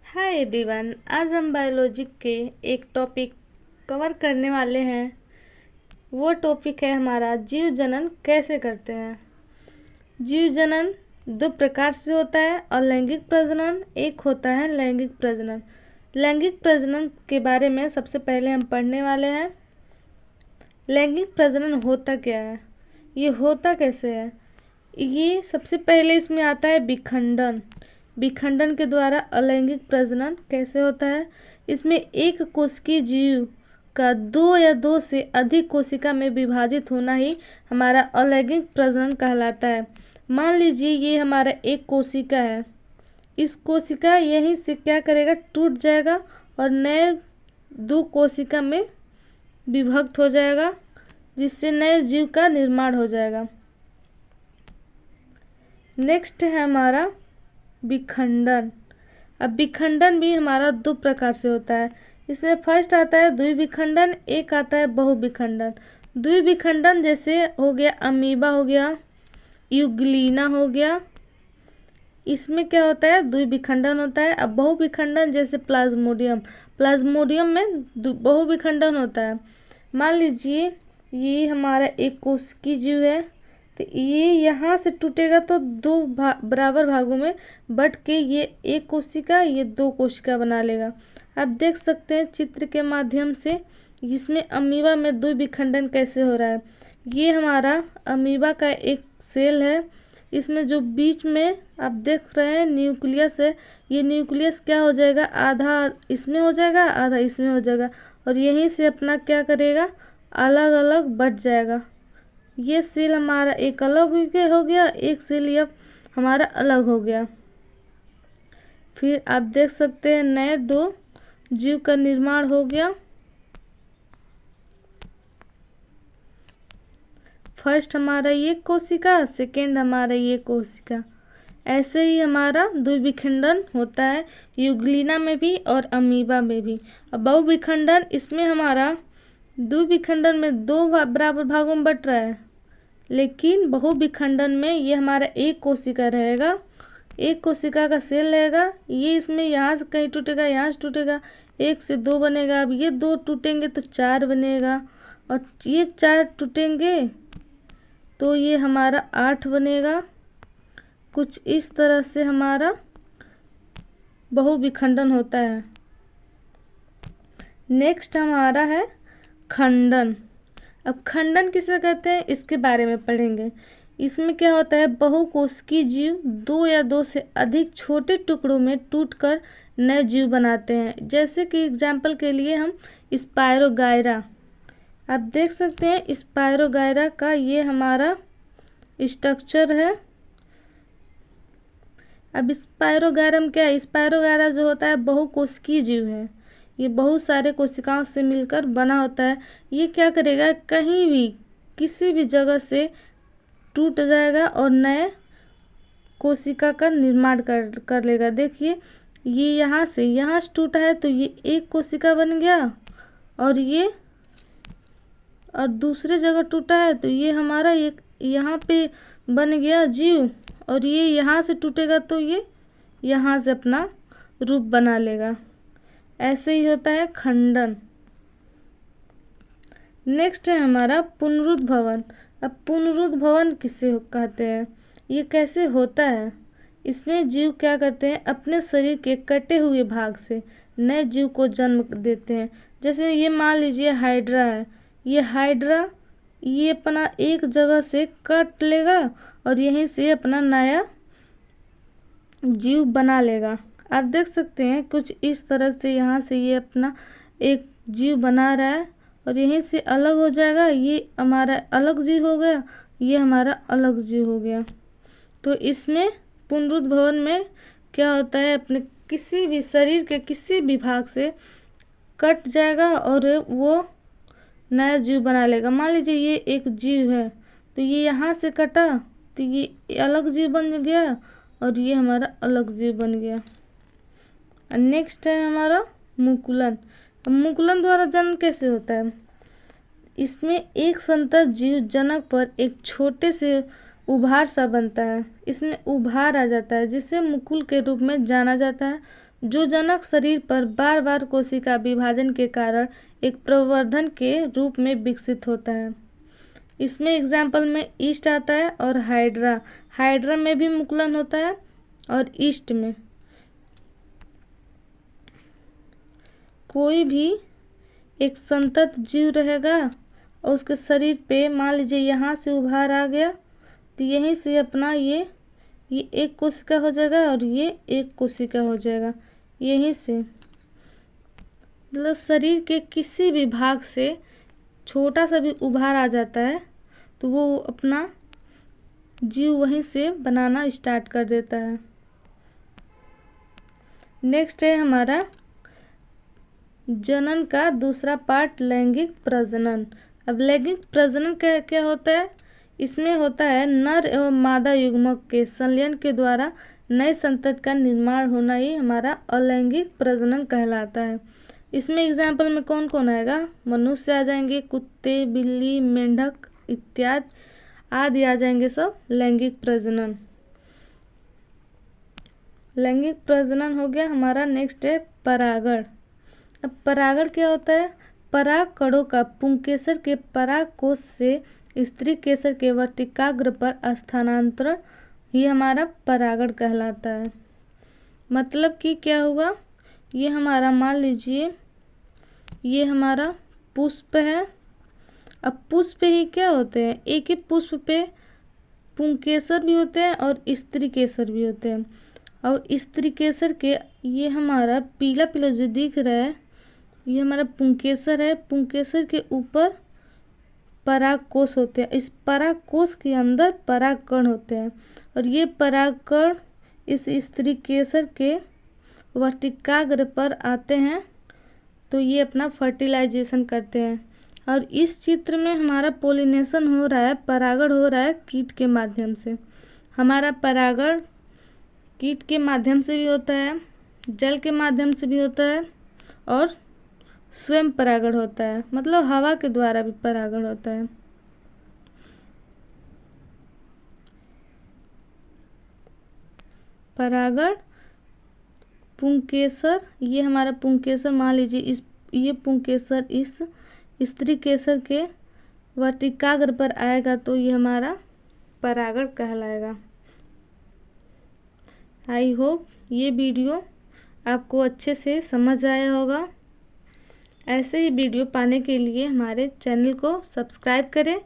Hi everyone, आज हम biology के एक टॉपिक कवर करने वाले हैं। वो टॉपिक है हमारा जीव जनन कैसे करते हैं। जीव जनन दो प्रकार से होता है, अलैंगिक प्रजनन, एक होता है लैंगिक प्रजनन। लैंगिक प्रजनन के बारे में सबसे पहले हम पढ़ने वाले हैं। लैंगिक प्रजनन होता क्या है, ये होता कैसे है। ये सबसे पहले इसमें आता है विखंडन। विखंडन के द्वारा अलैंगिक प्रजनन कैसे होता है। इसमें एक कोशिकीय जीव का दो या दो से अधिक कोशिका में विभाजित होना ही हमारा अलैंगिक प्रजनन कहलाता है। मान लीजिए ये हमारा एक कोशिका है, इस कोशिका यहीं से क्या करेगा, टूट जाएगा और नए दो कोशिका में विभक्त हो जाएगा, जिससे नए जीव का निर्माण हो जाएगा। नेक्स्ट है हमारा विखंडन। अब विखंडन भी हमारा दो प्रकार से होता है। इसमें फर्स्ट आता है द्विविखंडन, एक आता है बहुविखंडन। द्विविखंडन जैसे हो गया अमीबा हो गया, यूग्लिना हो गया, इसमें क्या होता है, द्विविखंडन होता है। अब बहुविखंडन जैसे प्लाज्मोडियम, प्लाज्मोडियम में बहुविखंडन होता है। मान लीजिए ये हमारा एक कोशिकीय जीव है, तो ये यहाँ से टूटेगा तो दो बराबर भागों में बट के ये एक कोशिका, ये दो कोशिका बना लेगा। आप देख सकते हैं चित्र के माध्यम से इसमें अमीबा में दो विखंडन कैसे हो रहा है। ये हमारा अमीबा का एक सेल है, इसमें जो बीच में आप देख रहे हैं न्यूक्लियस है, ये न्यूक्लियस क्या हो जाएगा, आधा इसमें हो जाएगा आधा इसमें हो जाएगा, और यहीं से अपना क्या करेगा, अलग अलग बट जाएगा। ये सेल हमारा एक अलग हो गया, एक सेल अब हमारा अलग हो गया। फिर आप देख सकते हैं नए दो जीव का निर्माण हो गया। फर्स्ट हमारा ये कोशिका, सेकेंड हमारा ये कोशिका। ऐसे ही हमारा द्विविखंडन होता है यूग्लिना में भी और अमीबा में भी। अब बहुविखंडन, इसमें हमारा द्विविखंडन में दो बराबर भागों में बट रहा है, लेकिन बहुविखंडन में ये हमारा एक कोशिका रहेगा, एक कोशिका का सेल रहेगा। ये इसमें यहाँ से कहीं टूटेगा, यहाँ से टूटेगा, एक से दो बनेगा। अब ये दो टूटेंगे तो चार बनेगा, और ये चार टूटेंगे तो ये हमारा 8 बनेगा। कुछ इस तरह से हमारा बहुविखंडन होता है। नेक्स्ट हमारा है खंडन। अब खंडन किसे कहते हैं, इसके बारे में पढ़ेंगे। इसमें क्या होता है, बहुकोशिकीय जीव दो या दो से अधिक छोटे टुकड़ों में टूटकर नए जीव बनाते हैं। जैसे कि एग्जाम्पल के लिए हम स्पायरोगायरा, आप देख सकते हैं स्पायरोगायरा का ये हमारा स्ट्रक्चर है। अब स्पायरोगायरा में क्या है, स्पायरोगायरा जो होता है बहुकोशिकीय जीव है, ये बहुत सारे कोशिकाओं से मिलकर बना होता है। ये क्या करेगा, कहीं भी किसी भी जगह से टूट जाएगा और नए कोशिका का निर्माण कर लेगा। देखिए ये यहाँ से टूटा है तो ये एक कोशिका बन गया, और ये और दूसरे जगह टूटा है तो ये हमारा एक यहाँ पे बन गया जीव, और ये यहाँ से टूटेगा तो ये यहाँ से अपना रूप बना लेगा। ऐसे ही होता है खंडन। नेक्स्ट है हमारा पुनरुद्भवन। अब पुनरुद्भवन किसे कहते हैं, ये कैसे होता है। इसमें जीव क्या करते हैं, अपने शरीर के कटे हुए भाग से नए जीव को जन्म देते हैं। जैसे ये मान लीजिए हाइड्रा है, ये हाइड्रा ये अपना एक जगह से कट लेगा और यहीं से अपना नया जीव बना लेगा। आप देख सकते हैं कुछ इस तरह से यहाँ से ये अपना एक जीव बना रहा है और यहीं से अलग हो जाएगा, ये हमारा अलग जीव हो गया, ये हमारा अलग जीव हो गया। तो इसमें पुनरुद्भवन में क्या होता है, अपने किसी भी शरीर के किसी भी भाग से कट जाएगा और वो नया जीव बना लेगा। मान लीजिए ये एक जीव है तो ये यहाँ से कटा तो ये अलग जीव बन गया और ये हमारा अलग जीव बन गया। नेक्स्ट है हमारा मुकुलन। मुकुलन द्वारा जन्म कैसे होता है, इसमें एक संतत जीव जनक पर एक छोटे से उभार सा बनता है, इसमें उभार आ जाता है जिसे मुकुल के रूप में जाना जाता है। जो जनक शरीर पर बार बार कोशिका विभाजन के कारण एक प्रवर्धन के रूप में विकसित होता है। इसमें एग्जाम्पल में ईस्ट आता है और हाइड्रा। हाइड्रा में भी मुकुलन होता है और ईस्ट में कोई भी एक संतत जीव रहेगा और उसके शरीर पे मान लीजिए यहाँ से उभार आ गया तो यहीं से अपना ये एक कोशिका हो जाएगा और ये एक कोशिका हो जाएगा। यहीं से मतलब शरीर के किसी भी भाग से छोटा सा भी उभार आ जाता है तो वो अपना जीव वहीं से बनाना स्टार्ट कर देता है। नेक्स्ट है हमारा जनन का दूसरा पार्ट लैंगिक प्रजनन। अब लैंगिक प्रजनन क्या होता है? इसमें होता है नर एवं मादा युग्मक के संलयन के द्वारा नए संतति का निर्माण होना ही हमारा अलैंगिक प्रजनन कहलाता है। इसमें एग्जाम्पल में कौन कौन आएगा? मनुष्य आ जाएंगे, कुत्ते, बिल्ली, मेंढक इत्यादि आदि आ जाएंगे सब लैंगिक प्रजनन। लैंगिक प्रजनन हो गया हमारा। नेक्स्ट है परागण। अब परागण क्या होता है? पराग कणों का पुंकेसर के पराग कोश से स्त्री केसर के वर्तिकाग्र पर स्थानांतरण ही हमारा परागण कहलाता है। मतलब कि क्या हुआ, ये हमारा मान लीजिए ये हमारा पुष्प है। अब पुष्प ही क्या होते हैं? एक ही पुष्प पे पुंकेसर भी होते हैं और स्त्री केसर भी होते हैं। और स्त्री केसर के ये हमारा पीला पीला जो दिख रहा है ये हमारा पुंकेसर है। पुंकेसर के ऊपर पराग कोश होते हैं। इस पराग कोश के अंदर पराग कण होते हैं और ये पराग कण इस स्त्री केसर के वर्तिकाग्र पर आते हैं तो ये अपना फर्टिलाइजेशन करते हैं। और इस चित्र में हमारा पोलिनेशन हो रहा है, परागण हो रहा है कीट के माध्यम से। हमारा परागण कीट के माध्यम से भी होता है, जल के माध्यम से भी होता है और स्वयं परागण होता है, मतलब हवा के द्वारा भी परागण होता है। परागण पुंकेसर, ये हमारा पुंकेसर मान लीजिए ये पुंकेसर इस स्त्री केसर के वर्तिकाग्र पर आएगा तो ये हमारा परागण कहलाएगा। आई होप ये वीडियो आपको अच्छे से समझ आया होगा। ऐसे ही वीडियो पाने के लिए हमारे चैनल को सब्सक्राइब करें,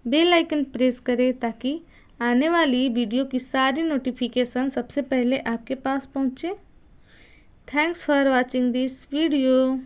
बेल आइकन प्रेस करें ताकि आने वाली वीडियो की सारी नोटिफिकेशन सबसे पहले आपके पास पहुंचे। Thanks for watching this video.